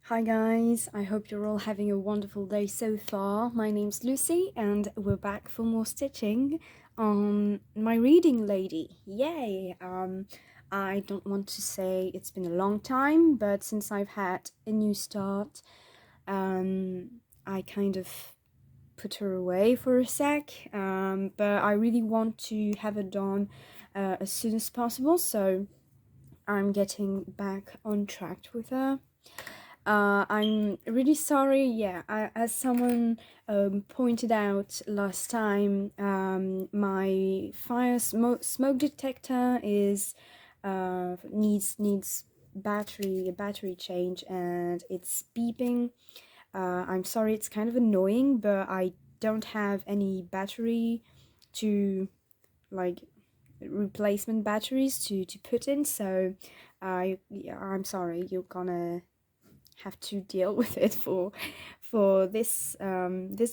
Hi guys, I hope you're all having a wonderful day so far. My name's Lucy and we're back for more stitching on my reading lady. Yay! I don't want to say it's been a long time, but since I've had a new start, I kind of put her away for a sec, but I really want to have it done as soon as possible, so I'm getting back on track with her. I'm really sorry. Yeah, as someone pointed out last time, my smoke detector is needs a battery change, and it's beeping. I'm sorry, it's kind of annoying, but I don't have any battery to like replacement batteries to put in, so I'm sorry, you're gonna have to deal with it for this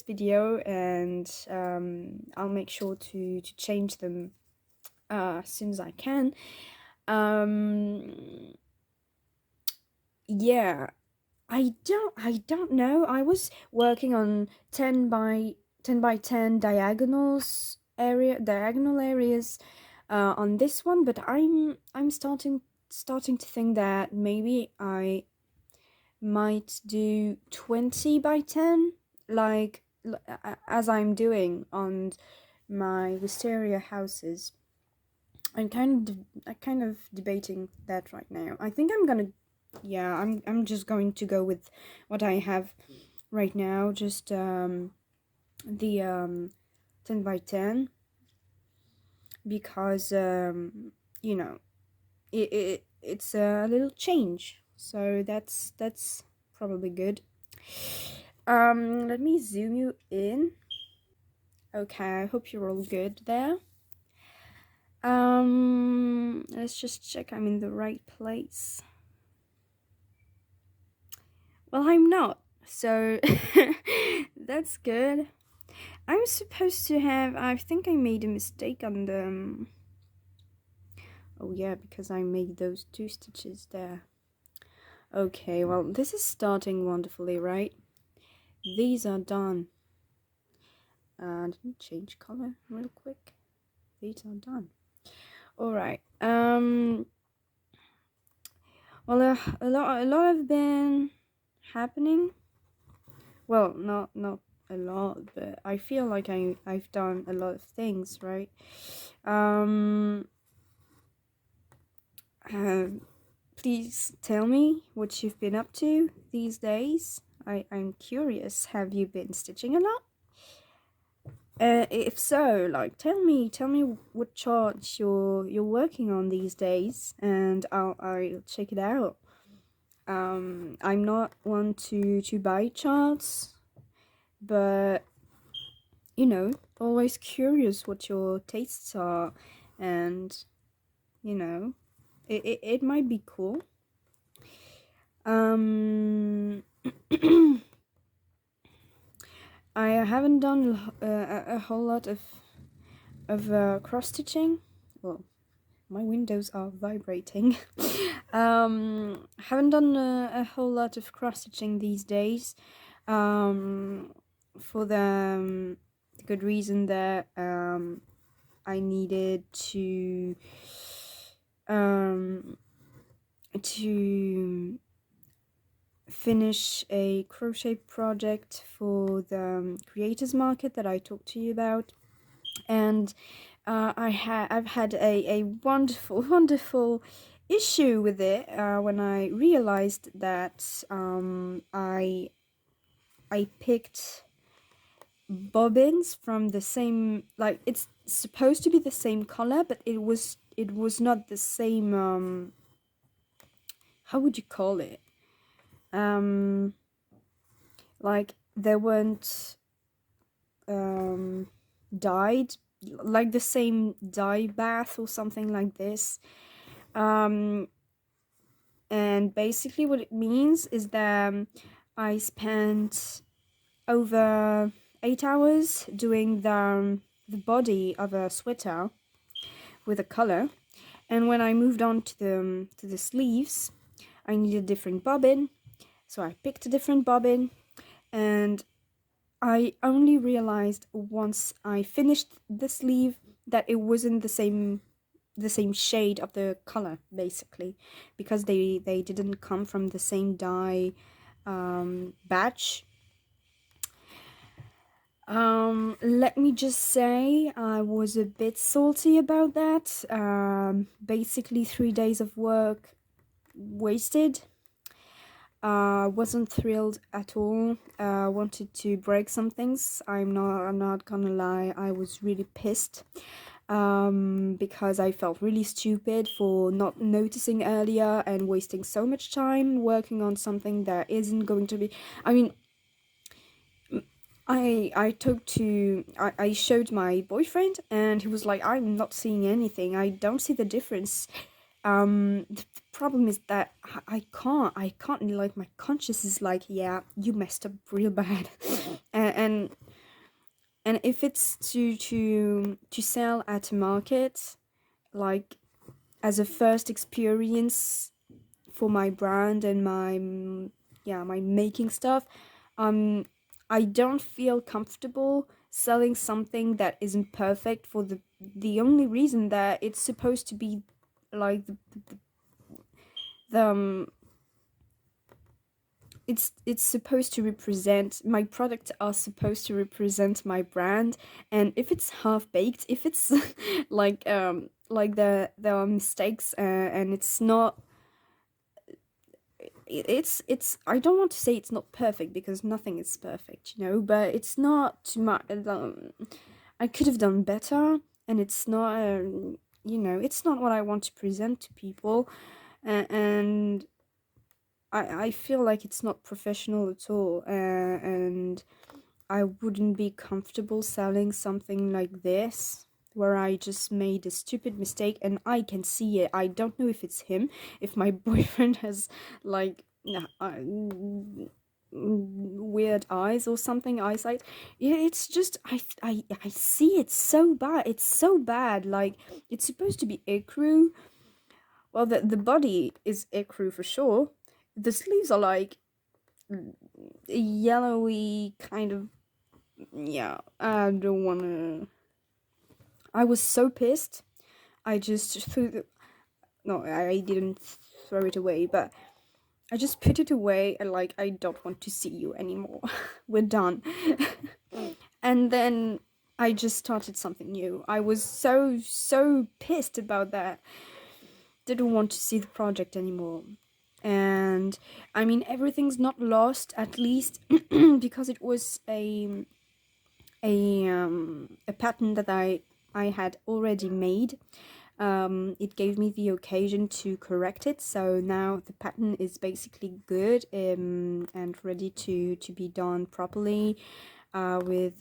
video, and I'll make sure to change them as soon as I can. Yeah, I don't know. I was working on 10 by 10 diagonal areas on this one, but I'm starting to think that maybe I might do 20 by 10, like as I'm doing on my wisteria houses. I'm kind of debating that right now. I think I'm just going to go with what I have right now, just the 10 by 10, because it's a little change, so that's probably good. Let me zoom you in. Okay, I hope you're all good there. Let's just check I'm in the right place. Well, I'm not, so that's good. I'm supposed to have, I think I made a mistake on the, oh yeah, because I made those 2 stitches there. Okay, well, this is starting wonderfully, right? These are done. Let me change color real quick. These are done. All right. Well, a lot have been happening. Well, not a lot, but I feel like I've done a lot of things, right? Please tell me what you've been up to these days. I'm curious. Have you been stitching a lot? If so, like, tell me what charts you're working on these days, and I'll check it out. I'm not one to buy charts, but always curious what your tastes are, and it might be cool. I haven't done a whole lot of cross stitching. Well, my windows are vibrating. Haven't done a whole lot of cross stitching these days. For the good reason that I needed to finish a crochet project for the creators market that I talked to you about, and I've had a wonderful issue with it when I realized that I picked bobbins from the same, like, it's supposed to be the same color, but it was not the same. How would you call it? Like, they weren't dyed, like the same dye bath or something like this. And basically what it means is that I spent over 8 hours doing the body of a sweater with a color, and when I moved on to the sleeves, I needed a different bobbin. So I picked a different bobbin, and I only realized once I finished the sleeve that it wasn't the same shade of the color, basically, because they didn't come from the same dye batch. Let me just say I was a bit salty about that. Basically 3 days of work wasted. Wasn't thrilled at all. Wanted to break some things. I'm not gonna lie, I was really pissed. Because I felt really stupid for not noticing earlier and wasting so much time working on something that isn't going to be. I mean, I showed my boyfriend, and he was like, I'm not seeing anything. I don't see the difference. The problem is that I can't, like, my conscience is like, yeah, you messed up real bad. and if it's to sell at a market, like, as a first experience for my brand and my making stuff, I don't feel comfortable selling something that isn't perfect, for the only reason that it's supposed to be like the it's supposed to represent, my products are supposed to represent my brand. And if it's half baked, if it's like there are mistakes, and it's not, it's I don't want to say it's not perfect, because nothing is perfect, you know, but it's not too much. I could have done better, and it's not, you know, it's not what I want to present to people. And I feel like it's not professional at all, and I wouldn't be comfortable selling something like this, where I just made a stupid mistake and I can see it. I don't know if it's him, if my boyfriend has, like, weird eyes or something, eyesight. Yeah, it's just, I see it so bad. It's so bad. Like, it's supposed to be ecru. Well, the body is ecru for sure. The sleeves are like yellowy kind of. Yeah, I don't wanna. I was so pissed. I just threw the. No, I didn't throw it away, but I just put it away, and, like, I don't want to see you anymore. We're done. And then I just started something new. I was so pissed about that. Didn't want to see the project anymore. And I mean, everything's not lost, at least because it was a pattern that I had already made. It gave me the occasion to correct it, so now the pattern is basically good, and ready to be done properly, with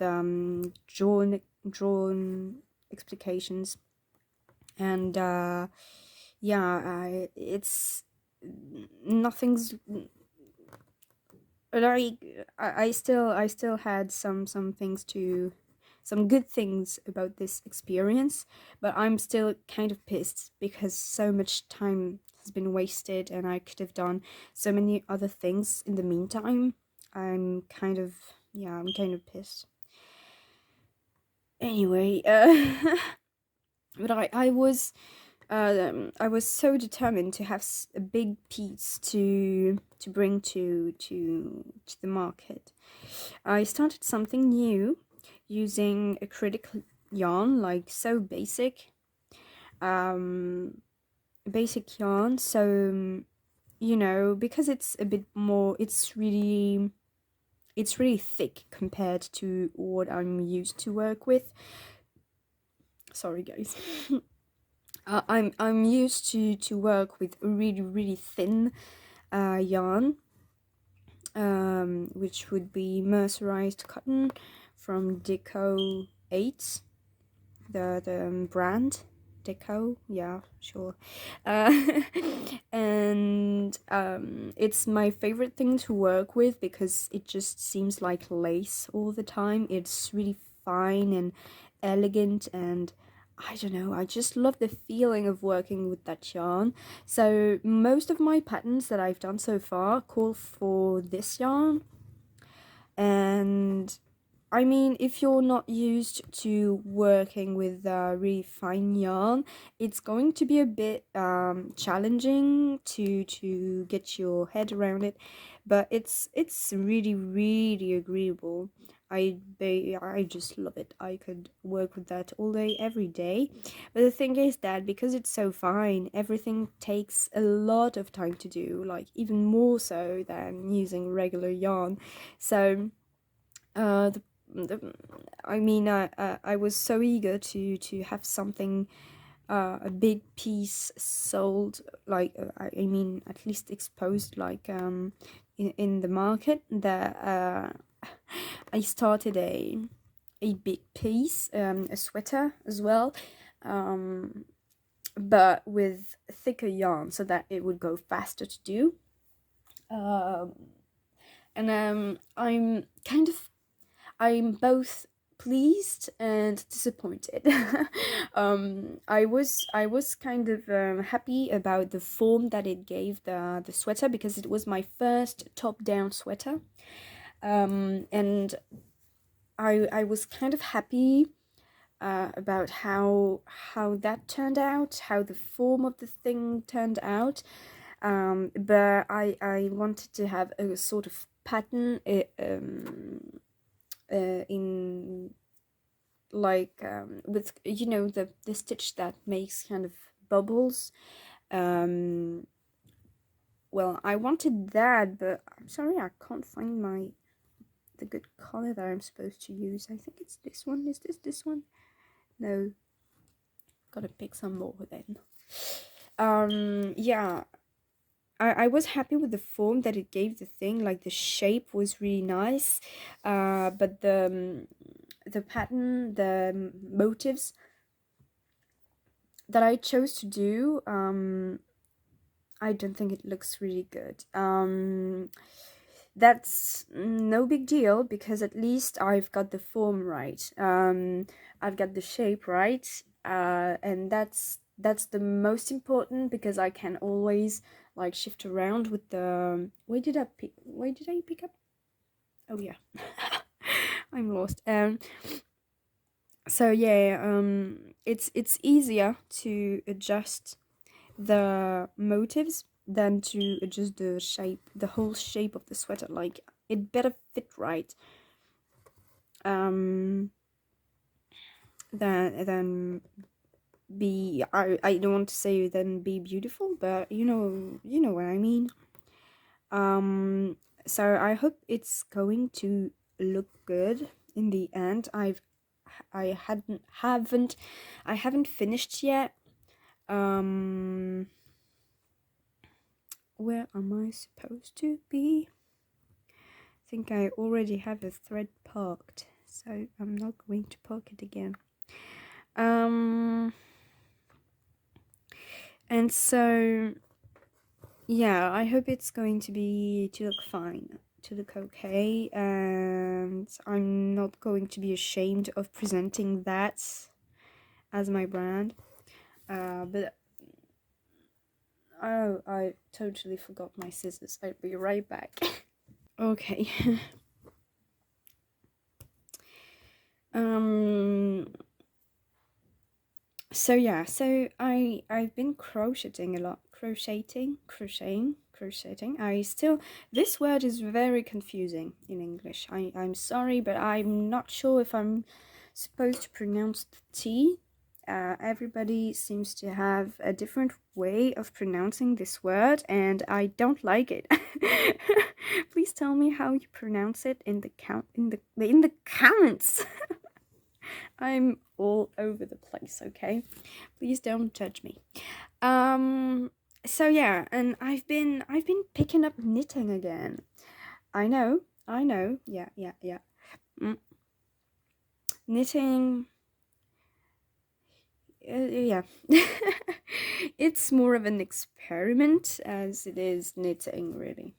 drawn explications. And yeah, it's nothing's like, I still had some things to, some good things about this experience, but I'm still kind of pissed because so much time has been wasted and I could have done so many other things in the meantime. I'm kind of, yeah, I'm kind of pissed. Anyway, but I was so determined to have a big piece to bring to the market. I started something new using acrylic yarn, like, so basic yarn. So, you know, because it's a bit more, it's really thick compared to what I'm used to work with. Sorry, guys. I'm used to work with really thin yarn, which would be mercerized cotton from Deco 8, the brand Deco, yeah, sure. And it's my favorite thing to work with because it just seems like lace all the time. It's really fine and elegant, and I don't know, I just love the feeling of working with that yarn. So most of my patterns that I've done so far call for this yarn. And I mean, if you're not used to working with really fine yarn, it's going to be a bit challenging to get your head around it, but it's really agreeable. I just love it. I could work with that all day, every day. But the thing is that because it's so fine, everything takes a lot of time to do, like even more so than using regular yarn. So the, the I mean, I was so eager to have something, a big piece sold, like I mean, at least exposed, like in the market, that I started a big piece, a sweater as well, but with thicker yarn so that it would go faster to do. And I'm both pleased and disappointed. I was kind of happy about the form that it gave the sweater, because it was my first top-down sweater, and I was kind of happy about how that turned out, how the form of the thing turned out. But I wanted to have a sort of pattern in, like, with, you know, the stitch that makes kind of bubbles. Well, I wanted that, but I'm sorry, I can't find the good color that I'm supposed to use. I think it's this one. Is this one? No, gotta pick some more then. Yeah, I was happy with the form that it gave the thing. Like, the shape was really nice, but the pattern, the motifs that I chose to do, I don't think it looks really good. That's no big deal, because at least I've got the form right. I've got the shape right, and that's the most important, because I can always, like, shift around with the. Where did I pick up? Oh yeah, I'm lost. So yeah, it's easier to adjust the motifs than to adjust the shape, the whole shape of the sweater. Like, it better fit right, than be, I don't want to say then be beautiful, but you know what I mean. So I hope it's going to look good in the end. I haven't finished yet. Where am I supposed to be? I think I already have a thread parked, so I'm not going to park it again. And so, yeah, I hope it's going to look fine, to look okay, and I'm not going to be ashamed of presenting that as my brand. But oh, I totally forgot my scissors. I'll be right back. Okay. So yeah, so I've been crocheting a lot. Crocheting. This word is very confusing in English. I'm sorry, but I'm not sure if I'm supposed to pronounce the T. Everybody seems to have a different way of pronouncing this word, and I don't like it. Please tell me how you pronounce it in the comments. I'm all over the place, okay? Please don't judge me. So yeah, and I've been picking up knitting again. I know. Yeah. Knitting. Yeah. It's more of an experiment as it is knitting, really.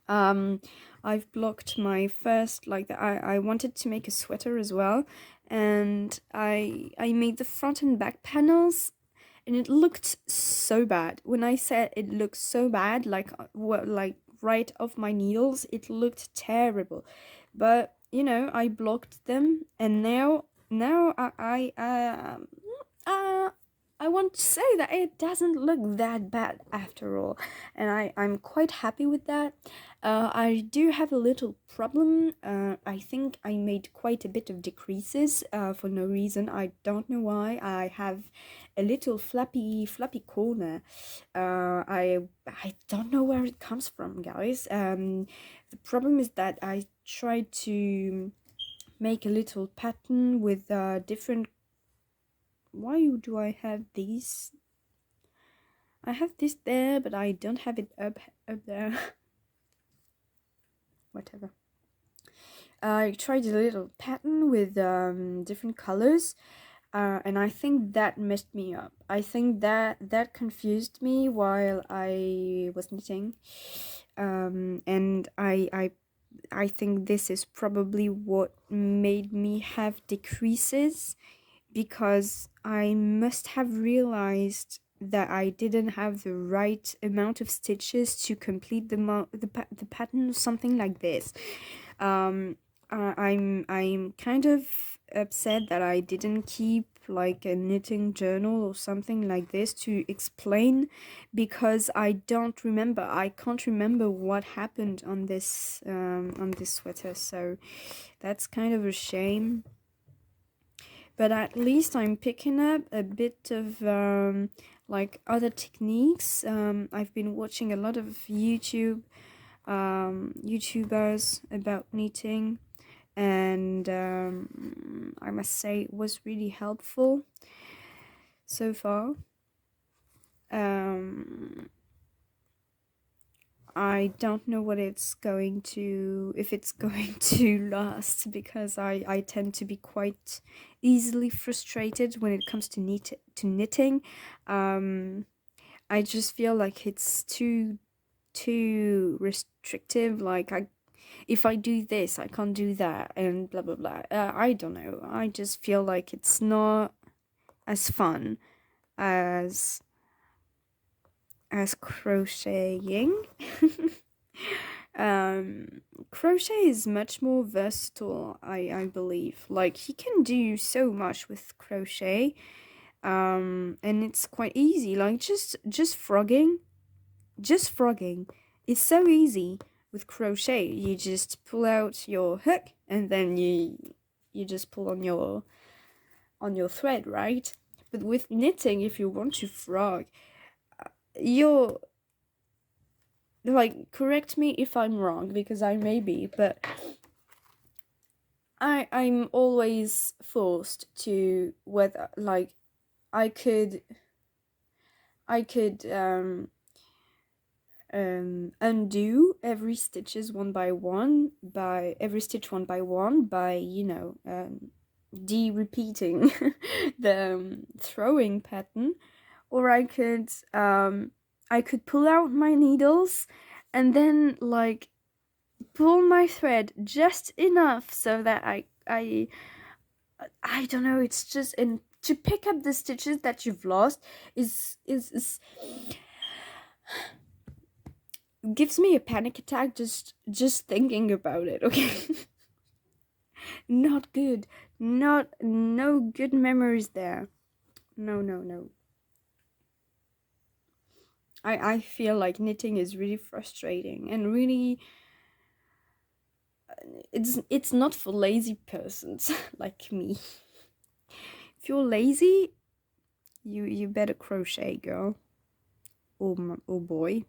I've blocked my first, like, I wanted to make a sweater as well, and I made the front and back panels, and it looked so bad. When I said it looked so bad, like like right off my needles, it looked terrible. But you know, I blocked them, and now uh, I want to say that it doesn't look that bad after all, and I'm quite happy with that. I do have a little problem. I think I made quite a bit of decreases for no reason. I don't know why. I have a little flappy corner. I don't know where it comes from, guys. The problem is that I tried to make a little pattern with different. Why do I have these? I have this there, but I don't have it up there. Whatever. I tried a little pattern with different colors, and I think that messed me up. I think that confused me while I was knitting, and I think this is probably what made me have decreases, because I must have realized that I didn't have the right amount of stitches to complete the pattern, or something like this. Um, I'm kind of upset that I didn't keep like a knitting journal or something like this to explain, because I don't remember. I can't remember what happened on this sweater, so that's kind of a shame. But at least I'm picking up a bit of like other techniques. I've been watching a lot of YouTubers about knitting, and I must say it was really helpful so far. I don't know what it's going to, if it's going to last, because I tend to be quite easily frustrated when it comes to knitting. I just feel like it's too restrictive. Like if I do this, I can't do that, and blah blah blah. I don't know. I just feel like it's not as fun as crocheting. Crochet is much more versatile, I believe. Like you can do so much with crochet, and it's quite easy. Like just frogging, it's so easy with crochet. You just pull out your hook, and then you just pull on your thread, right? But with knitting, if you want to frog, you're like, correct me if I'm wrong, because I may be, but I'm always forced to, whether like I could undo every stitches one by one, by every stitch one by one, by de-repeating the throwing pattern, or I could pull out my needles and then like pull my thread just enough so that I don't know, it's just, and to pick up the stitches that you've lost is gives me a panic attack just thinking about it, okay? Not good. No good memories there. No. I feel like knitting is really frustrating, and really it's not for lazy persons like me. If you're lazy, you better crochet, girl or boy.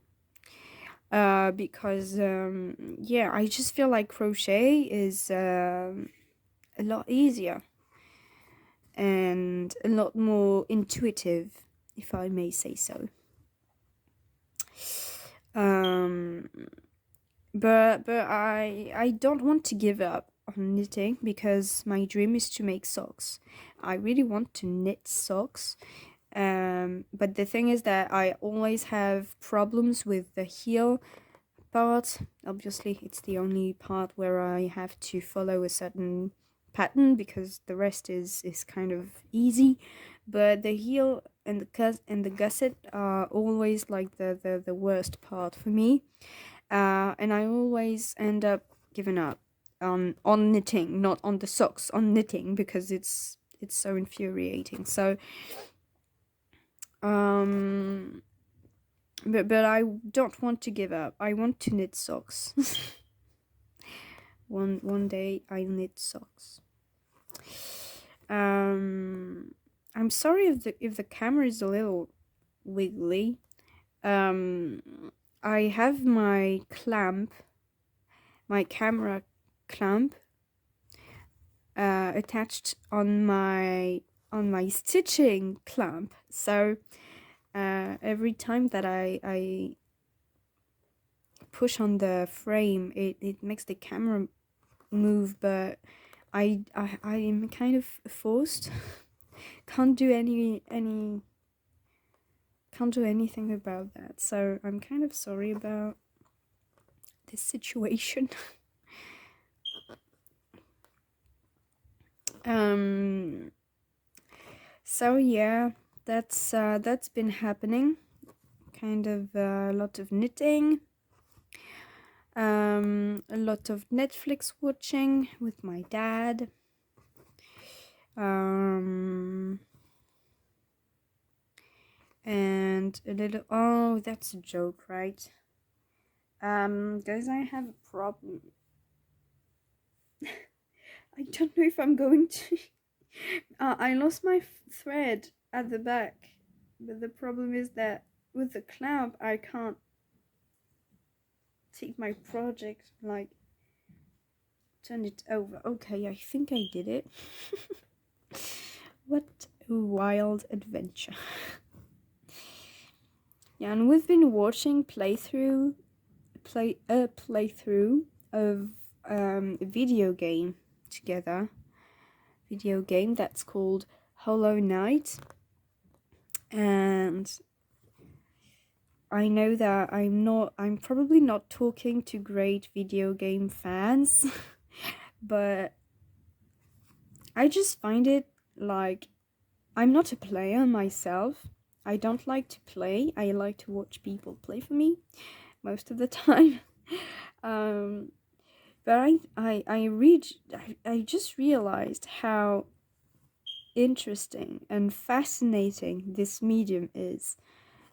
Because yeah, I just feel like crochet is a lot easier and a lot more intuitive, if I may say so. But I don't want to give up on knitting, because my dream is to make socks. I really want to knit socks. But the thing is that I always have problems with the heel part. Obviously, it's the only part where I have to follow a certain pattern because the rest is kind of easy, but the heel and the gusset are always like the worst part for me, and I always end up giving up on knitting, not on the socks, on knitting, because it's so infuriating. So but I don't want to give up. I want to knit socks. One day I'll knit socks. I'm sorry if the camera is a little wiggly. I have my camera clamp attached on my stitching clamp, so every time that I push on the frame, it makes the camera move, but I am kind of forced. Can't do anything about that, so I'm kind of sorry about this situation. So yeah, that's been happening. Kind of a lot of knitting, a lot of Netflix watching with my dad, and a little, oh, that's a joke, right? Guys, I have a problem. I don't know if I'm going to I lost my thread at the back, but the problem is that with the clamp I can't take my project, like turn it over. Okay, I think I did it. What a wild adventure. Yeah, and we've been watching a playthrough of a video game together. Video game that's called Hollow Knight, and I know that I'm probably not talking to great video game fans, but I just find it, like, I'm not a player myself. I don't like to play. I like to watch people play for me most of the time. But I just realized how interesting and fascinating this medium is.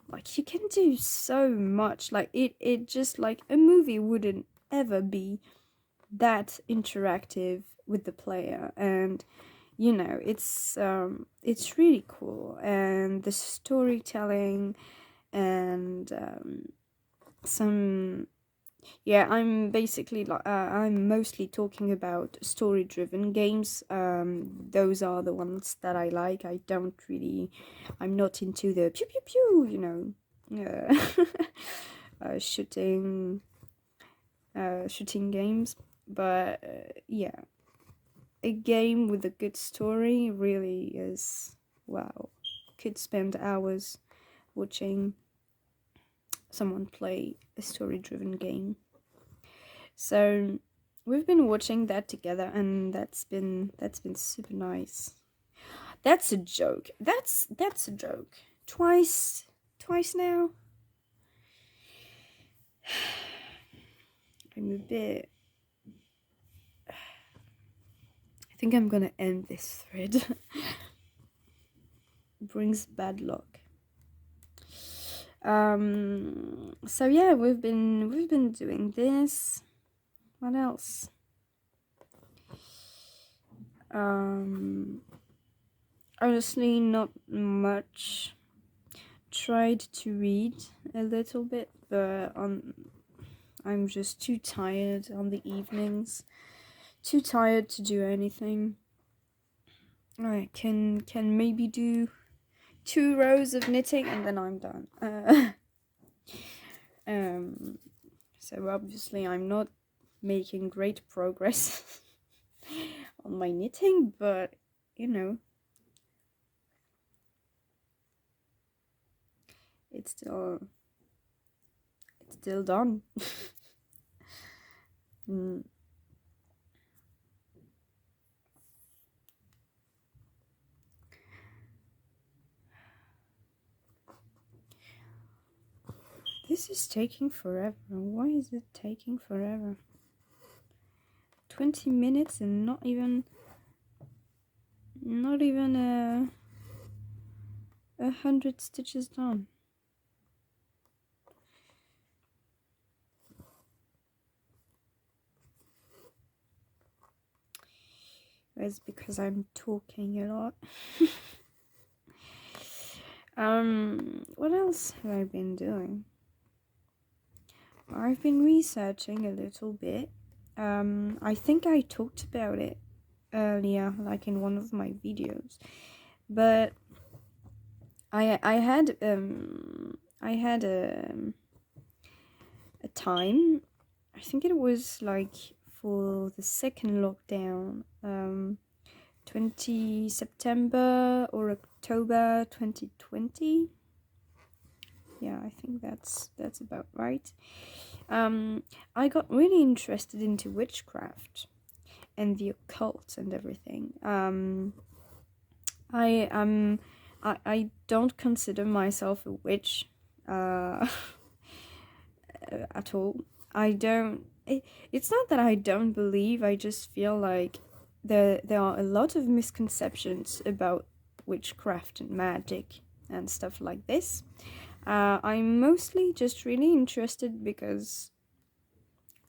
Like, you can do so much. Like, it just, like, a movie wouldn't ever be that interactive with the player, and you know, it's really cool, and the storytelling, and some, yeah, I'm basically like I'm mostly talking about story driven games. Those are the ones that I like. I'm not into the pew pew pew, you know, shooting games, but yeah, a game with a good story really is, wow. Could spend hours watching someone play a story-driven game. So we've been watching that together, and that's been super nice. That's a joke. That's a joke. Twice now. I'm a bit. I think I'm gonna end this thread. Brings bad luck. So yeah, we've been doing this. What else? Honestly, not much. Tried to read a little bit, but I'm just too tired on the evenings. Too tired to do anything. I can maybe do 2 rows of knitting and then I'm done. So obviously I'm not making great progress on my knitting, but you know, it's still done. This is taking forever. Why is it taking forever? 20 minutes and not even 100 stitches done. It's because I'm talking a lot. What else have I been doing? I've been researching a little bit. I think I talked about it earlier, like in one of my videos, but I had a time, I think it was like for the second lockdown, 20 September or October 2020. Yeah, I think that's about right. I got really interested into witchcraft and the occult and everything. I don't consider myself a witch at all. I don't. It's not that I don't believe. I just feel like there are a lot of misconceptions about witchcraft and magic and stuff like this. I'm mostly just really interested because,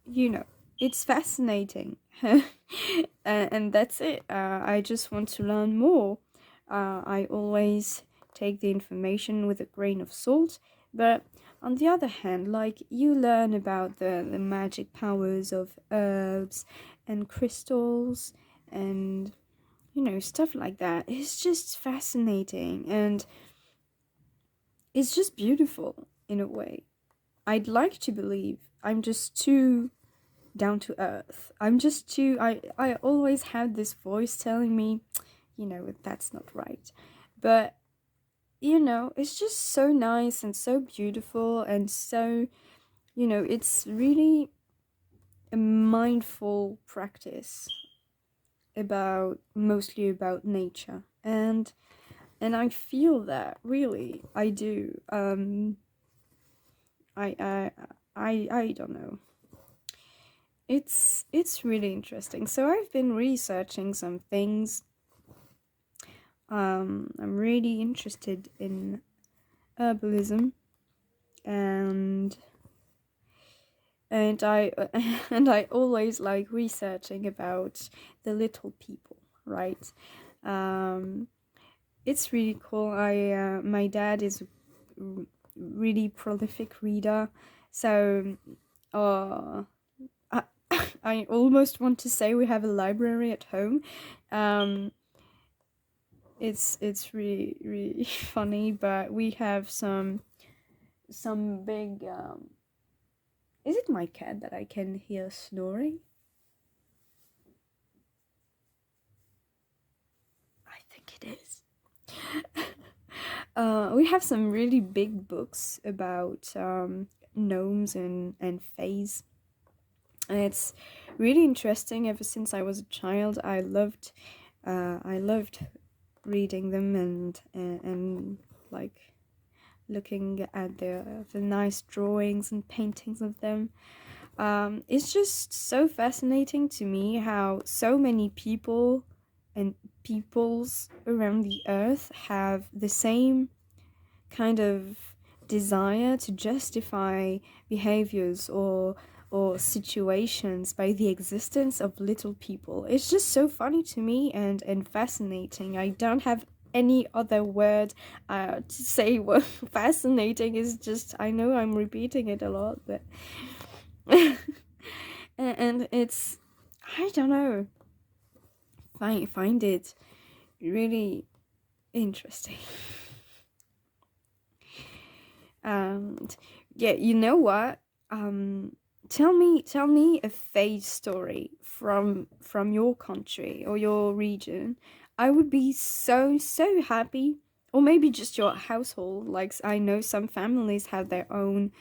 you know, it's fascinating. And that's it. I just want to learn more. I always take the information with a grain of salt, but on the other hand, like, you learn about the magic powers of herbs and crystals and, you know, stuff like that. It's just fascinating and it's just beautiful in a way. I'd like to believe I'm just too down to earth. I'm just too. I always had this voice telling me, you know, that's not right. But, you know, it's just so nice and so beautiful and so, you know, it's really a mindful practice mostly about nature. And I feel that, really, I do. I don't know. It's really interesting. So I've been researching some things. I'm really interested in herbalism, and I and I always like researching about the little people, right? It's really cool. My dad is a really prolific reader, so I, I almost want to say we have a library at home. It's really funny, but we have some big. Is it my cat that I can hear snoring? I think it is. We have some really big books about gnomes and fays. And it's really interesting. Ever since I was a child, I loved reading them and like looking at the nice drawings and paintings of them. It's just so fascinating to me how so many people and peoples around the earth have the same kind of desire to justify behaviors or situations by the existence of little people. It's just so funny to me and fascinating. I don't have any other word to say what fascinating is. Just, I know I'm repeating it a lot, but and it's, I don't know, find it really interesting. And yeah, you know what? Tell me a phase story from your country or your region. I would be so happy. Or maybe just your household. Like, I know some families have their own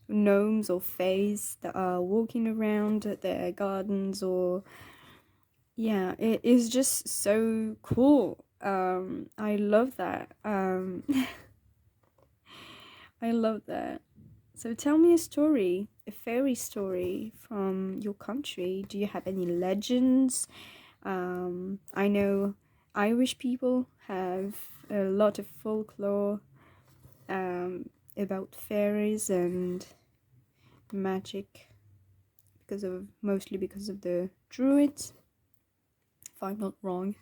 gnomes or fays that are walking around their gardens, or yeah, it is just so cool. I love that. I love that. So tell me a story, a fairy story from your country. Do you have any legends? I know Irish people have a lot of folklore about fairies and magic mostly because of the druids, if I'm not wrong.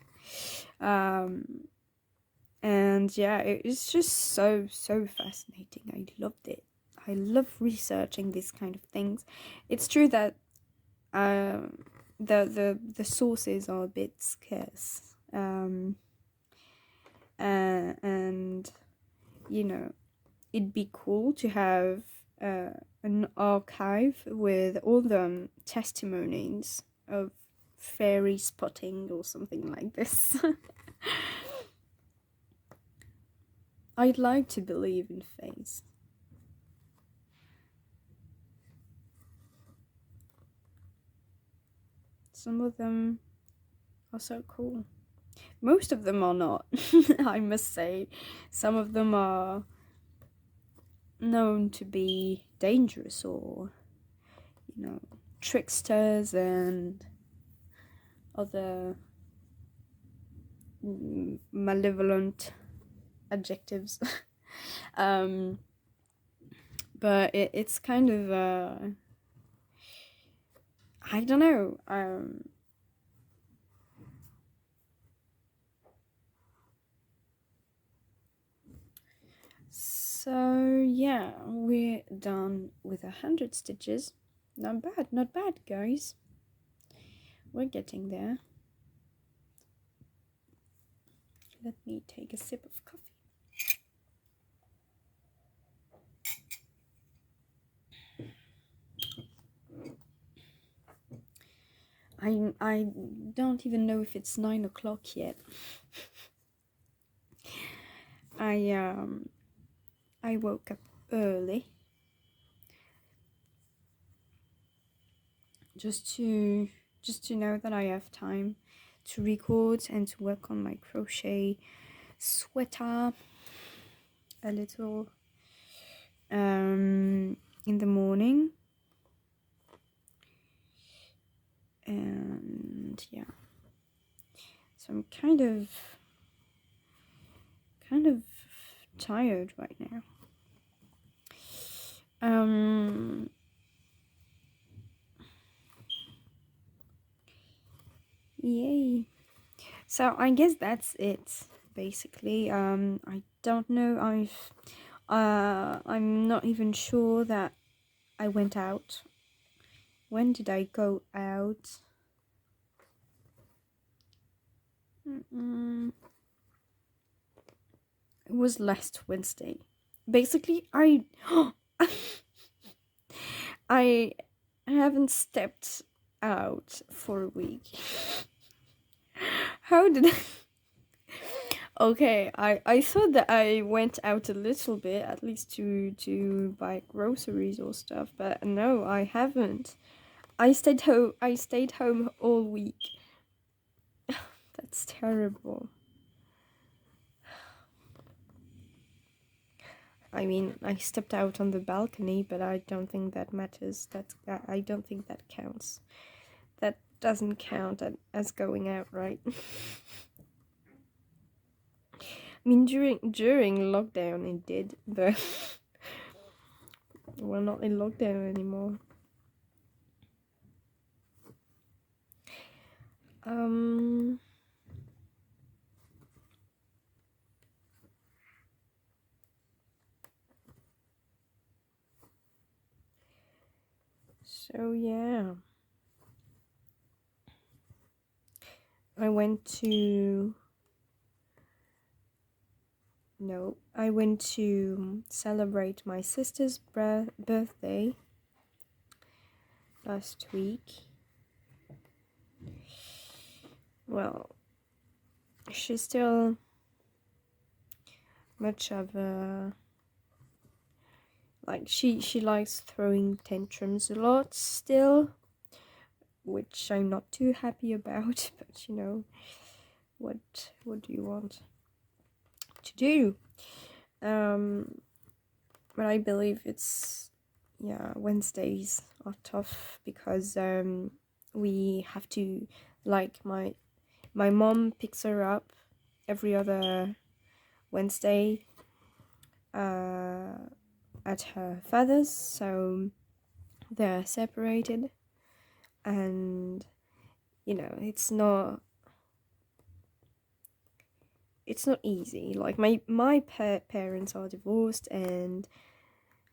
And yeah, it's just so fascinating. I loved it. I love researching these kind of things. It's true that the sources are a bit scarce, and you know, it'd be cool to have an archive with all the testimonies of fairy spotting or something like this. I'd like to believe in faith. Some of them are so cool. Most of them are not, I must say. Some of them are known to be dangerous or, tricksters and other malevolent adjectives. um, but it's kind of, I don't know. So yeah, we're done with 100 stitches. Not bad, guys. We're getting there. Let me take a sip of coffee. I don't even know if it's 9 o'clock yet. I woke up early just to know that I have time to record and to work on my crochet sweater a little in the morning. And yeah, so I'm kind of tired right now. Yay. So I guess that's it basically. I don't know. I'm not even sure that I went out. When did I go out? It was last Wednesday. Basically, I haven't stepped out for a week. How did I? Okay, I thought that I went out a little bit, at least to buy groceries or stuff, but no, I haven't. I stayed home all week. That's terrible. I mean, I stepped out on the balcony, but I don't think that matters. I don't think that counts. That doesn't count as going out, right? I mean, during lockdown it did, but we're not in lockdown anymore. So yeah, I went to celebrate my sister's birthday last week. Well, she's still much of a, like, she likes throwing tantrums a lot still, which I'm not too happy about, but what do you want to do? But I believe it's yeah, Wednesdays are tough because we have to, like, my mom picks her up every other Wednesday at her father's, so they're separated, and you know, it's not easy. Like my parents are divorced, and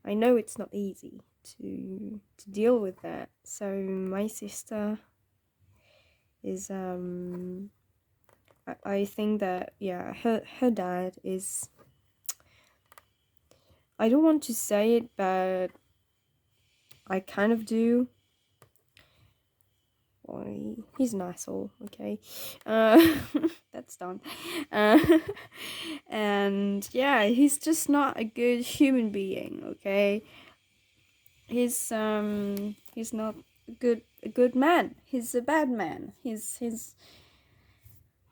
I know it's not easy to deal with that. So my sister is I think that, yeah, her dad is, I don't want to say it, but I kind of do. Well, he's an asshole, okay? That's done. Uh, and yeah, he's just not a good human being, okay? He's not a good man. He's a bad man. He's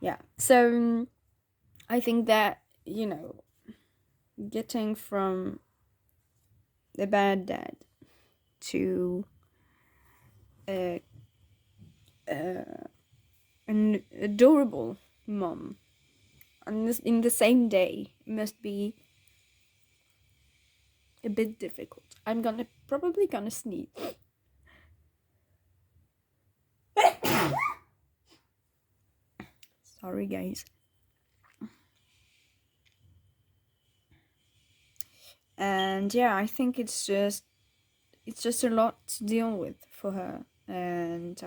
yeah. So I think that, you know, getting from a bad dad to a, an adorable mom in the same day must be a bit difficult. I'm probably gonna sneeze. Sorry, guys. And yeah, I think it's just a lot to deal with for her. And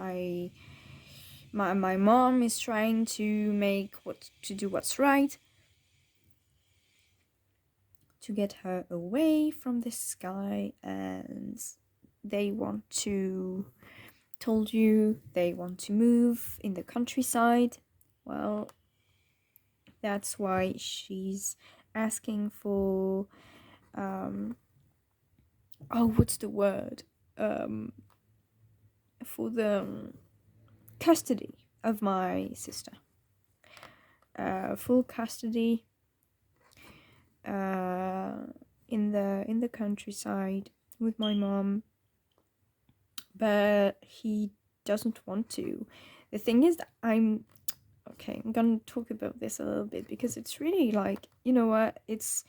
my mom is trying to do what's right to get her away from this guy, and they want to move in the countryside. Well, that's why she's asking for what's the word, for the custody of my sister, full custody in the countryside with my mom, but he doesn't want to. The thing is that I'm gonna talk about this a little bit because it's really, like, you know what, it's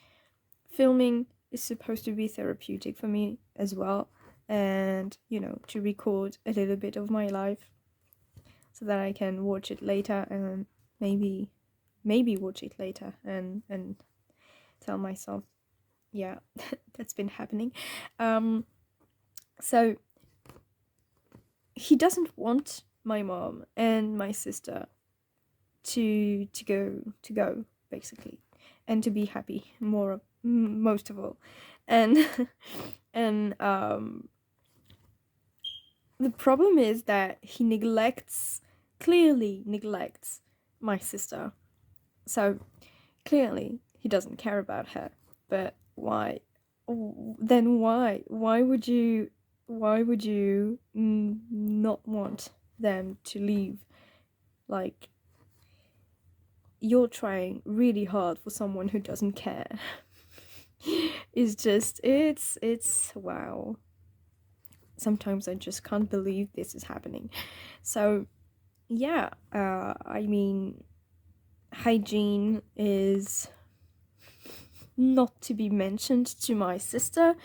filming is supposed to be therapeutic for me as well, and you know, to record a little bit of my life so that I can watch it later, and maybe watch it later and tell myself, yeah, that's been happening. So he doesn't want my mom and my sister to go basically, and to be happy most of all, and and the problem is that he clearly neglects my sister. So clearly he doesn't care about her. But why? Then why would you not want them to leave? Like, you're trying really hard for someone who doesn't care. It's wow. Sometimes I just can't believe this is happening. So yeah, I mean, hygiene is not to be mentioned to my sister.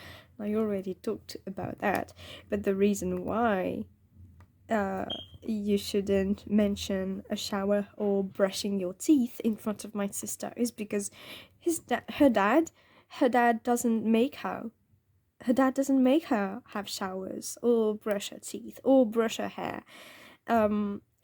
I already talked about that, but the reason why you shouldn't mention a shower or brushing your teeth in front of my sister is because her dad doesn't make her. Her dad doesn't make her have showers or brush her teeth or brush her hair.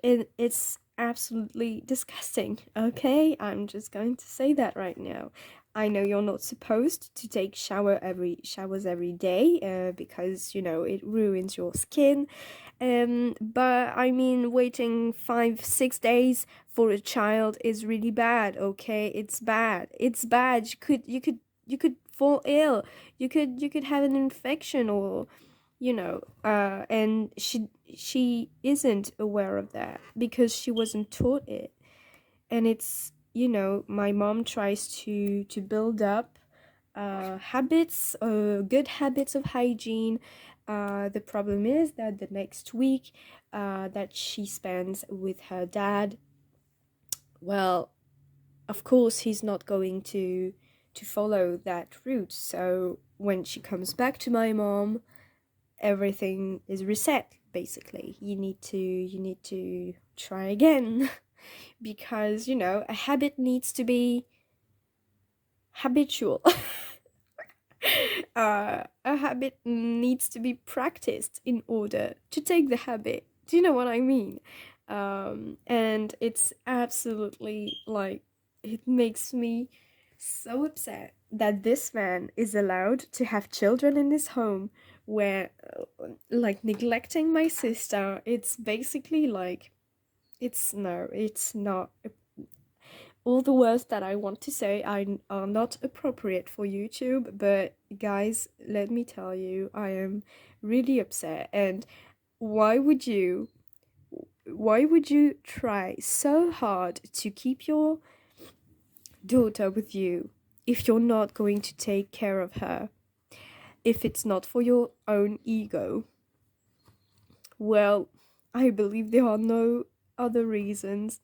It's absolutely disgusting, okay? I'm just going to say that right now. I know you're not supposed to take showers every day because, you know, it ruins your skin. But I mean, waiting 5-6 days for a child is really bad, okay? It's bad. You could fall ill. You could have an infection, or you know, and she isn't aware of that because she wasn't taught it. And it's, you know, my mom tries to build up habits, good habits of hygiene. The problem is that the next week that she spends with her dad, well, of course he's not going to follow that route. So when she comes back to my mom, everything is reset. Basically, you need to try again because a habit needs to be habitual. A habit needs to be practiced in order to take the habit. Do you know what I mean? And it's absolutely like, it makes me so upset that this man is allowed to have children in this home where, like, neglecting my sister, it's basically like, it's no, it's not. All the words that I want to say are not appropriate for YouTube, but guys, let me tell you, I am really upset. And why would you why would you try so hard to keep your daughter with you if you're not going to take care of her? If it's not for your own ego? Well, I believe there are no other reasons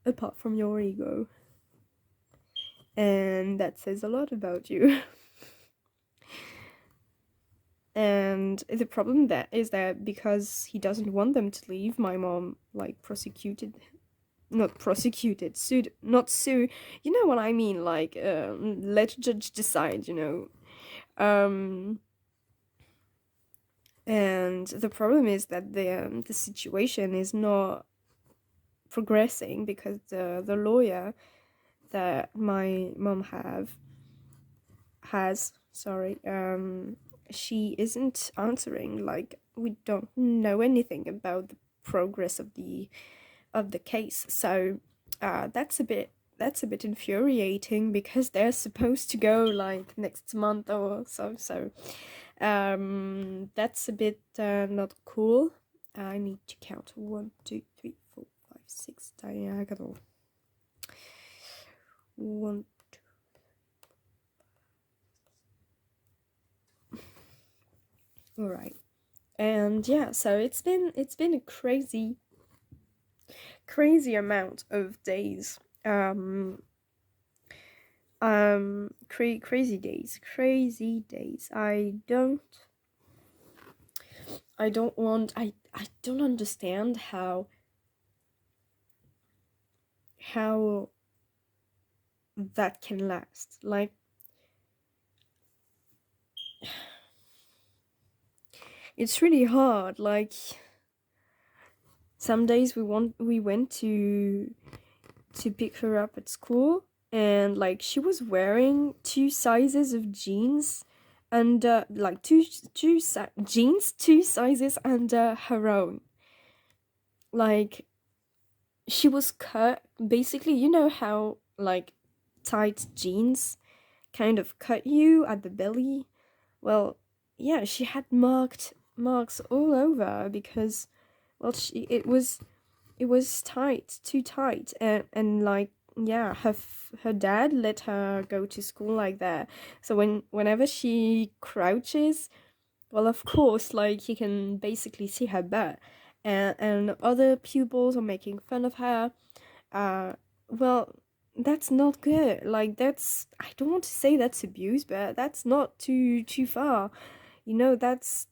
apart from your ego. And that says a lot about you. And the problem that is that because he doesn't want them to leave, my mom like sued, not sue. You know what I mean? Like, let judge decide. Um, and the problem is that the situation is not progressing because the lawyer that my mom has, sorry, she isn't answering. Like, we don't know anything about the progress of the case. So that's a bit infuriating because they're supposed to go like next month or so. So that's a bit not cool. I need to count 1, 2, 3, 4, 5, 6 diagonal. 1, 2. All right. And yeah, so it's been a crazy amount of days. Crazy days. I don't understand how that can last. Like, it's really hard. Like, some days we went to pick her up at school, and like she was wearing 2 sizes of jeans, and like jeans 2 sizes under her own. Like, she was cut basically. You know how like tight jeans kind of cut you at the belly? Well, yeah, she had marks all over because, well, it was tight, too tight, and like, yeah, her dad let her go to school like that. So whenever she crouches, well, of course, like, you can basically see her butt, and other pupils are making fun of her. Well, that's not good. Like, I don't want to say that's abuse, but that's not too far. That's,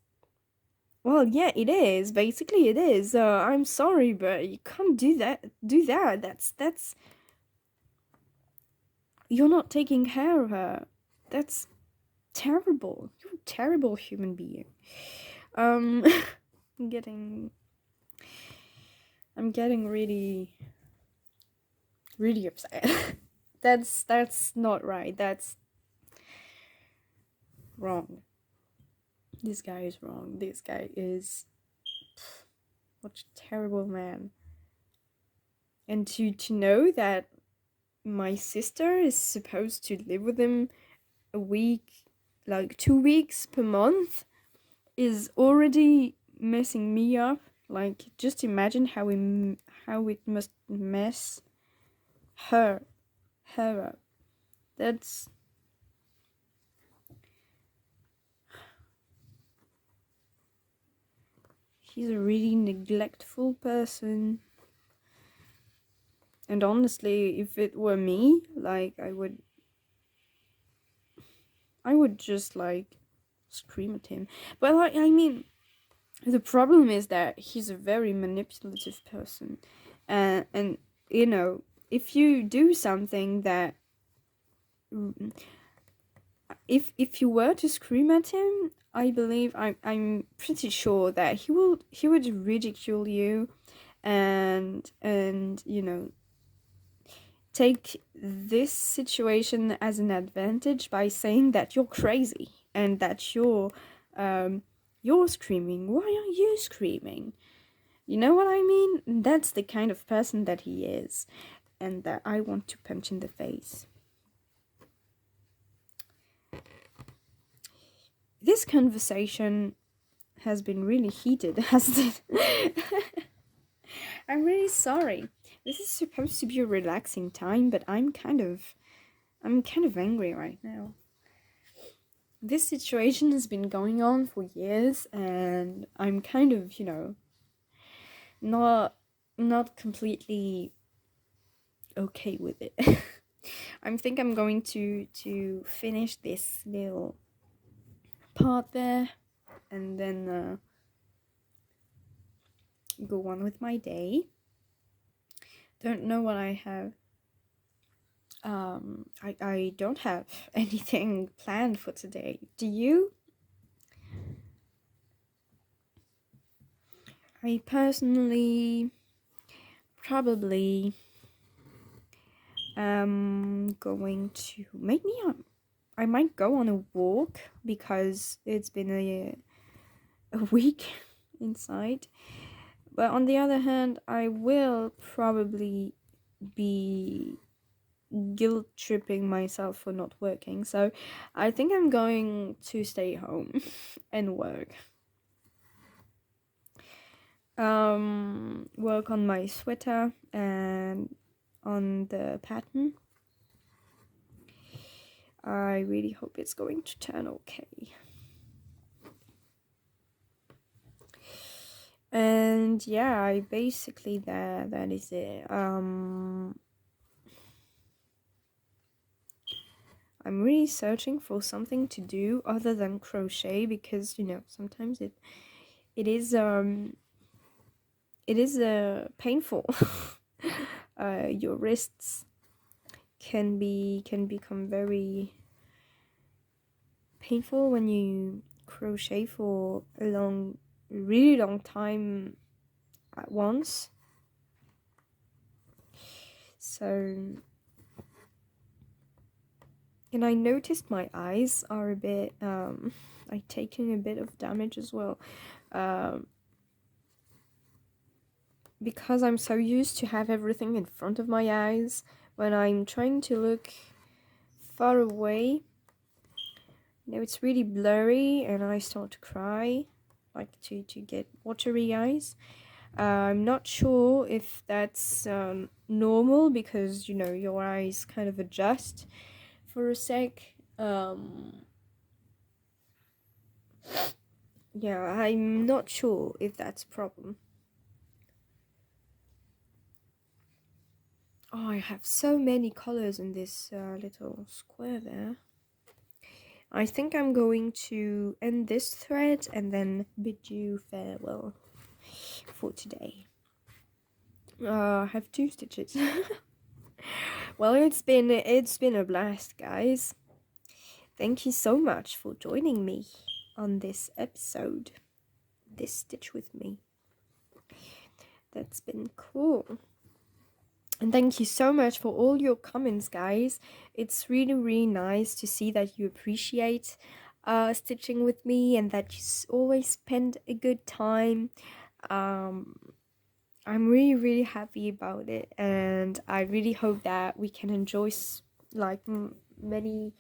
well, yeah, it is. Basically, it is. I'm sorry, but you can't do that. That's you're not taking care of her. That's terrible. You're a terrible human being. Um, I'm getting really, really upset. That's not right. That's wrong. This guy is wrong. This guy is what a terrible man. And to know that my sister is supposed to live with him a week, like 2 weeks per month, is already messing me up. Like, just imagine how it must mess her up. That's he's a really neglectful person. And honestly, if it were me, like, I would just, like, scream at him. But, like, I mean, the problem is that he's a very manipulative person. And you know, if you do something that... If you were to scream at him, I believe, I'm pretty sure that he would ridicule you, and you know, take this situation as an advantage by saying that you're crazy and that you're screaming. Why are you screaming? You know what I mean? That's the kind of person that he is, and that I want to punch in the face. This conversation has been really heated, hasn't it? I'm really sorry. This is supposed to be a relaxing time, but I'm kind of angry right now. This situation has been going on for years, and I'm kind of, you know, not completely okay with it. I think I'm going to finish this little part there, and then go on with my day. Don't know what I have. I don't have anything planned for today. Do you? I personally probably going to maybe I might go on a walk, because it's been a week inside. But on the other hand, I will probably be guilt tripping myself for not working. So I think I'm going to stay home and work. Work on my sweater and on the pattern. I really hope it's going to turn okay. And yeah, I basically that is it. I'm really searching for something to do other than crochet, because, you know, sometimes it is painful. Your wrists can become very painful when you crochet for a really long time at once. So, and I noticed my eyes are a bit like taking a bit of damage as well, because I'm so used to have everything in front of my eyes. When I'm trying to look far away, you know, it's really blurry, and I start to cry, like to get watery eyes. I'm not sure if that's normal, because, you know, your eyes kind of adjust for a sec. Yeah, I'm not sure if that's a problem. Oh, I have so many colors in this little square there. I think I'm going to end this thread and then bid you farewell for today. I have 2 stitches. Well, it's been a blast, guys. Thank you so much for joining me on this episode. This stitch with me. That's been cool. And thank you so much for all your comments, guys. It's really, really nice to see that you appreciate stitching with me, and that you always spend a good time. I'm really, really happy about it, and I really hope that we can enjoy many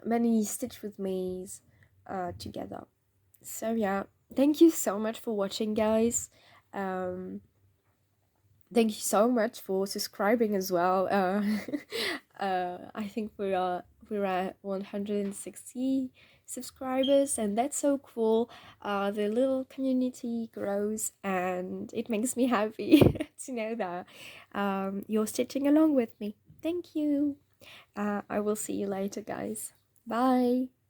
many stitch with me's together. So yeah, thank you so much for watching, guys. Thank you so much for subscribing as well. I think we're we're at 160 subscribers, and that's so cool. The little community grows, and it makes me happy to know that you're stitching along with me. Thank you. I will see you later, guys. Bye.